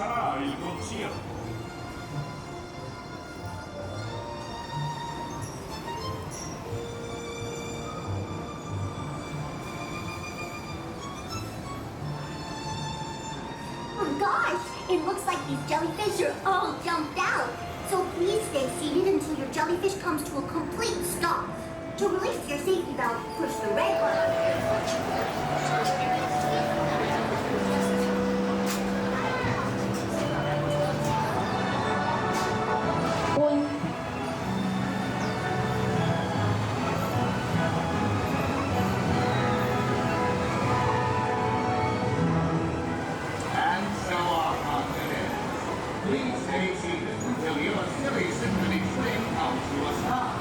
sarà il concierto. Oh gosh, it looks like these jellyfish are all jumped out. So please stay seated until your jellyfish comes to a complete stop. To release your safety belt, push the red button. And so our confidence. Please stay seated until your silly symphony swing comes to a stop.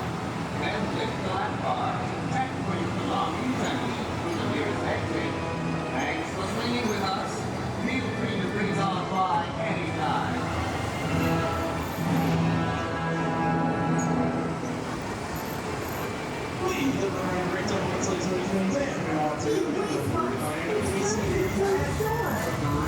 Then lift the lap bar, check for your belongings, and leave through the nearest exit. Thanks for swinging with us. Feel free to bring on by anytime. Please look around great time to place those things in.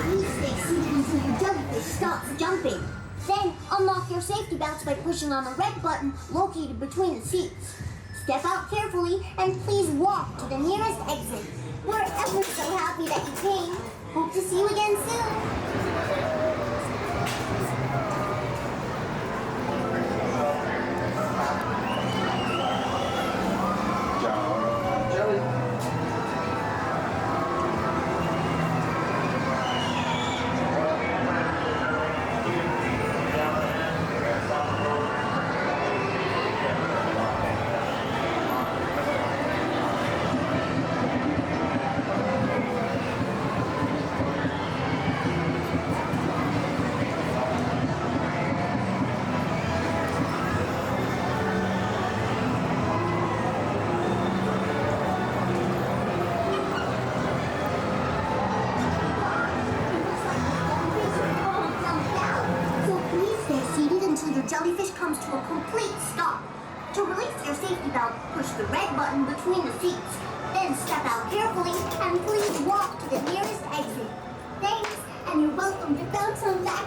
Please stay seated until your jellyfish stops jumping. Then unlock your safety belts by pushing on the red button located between the seats. Step out carefully and please walk to the nearest exit. We're ever so happy that you came. Hope to see you again soon. Jelly. Jellyfish comes to a complete stop. To release your safety belt, push the red button between the seats. Then step out carefully and please walk to the nearest exit. Thanks, and you're welcome to bounce on back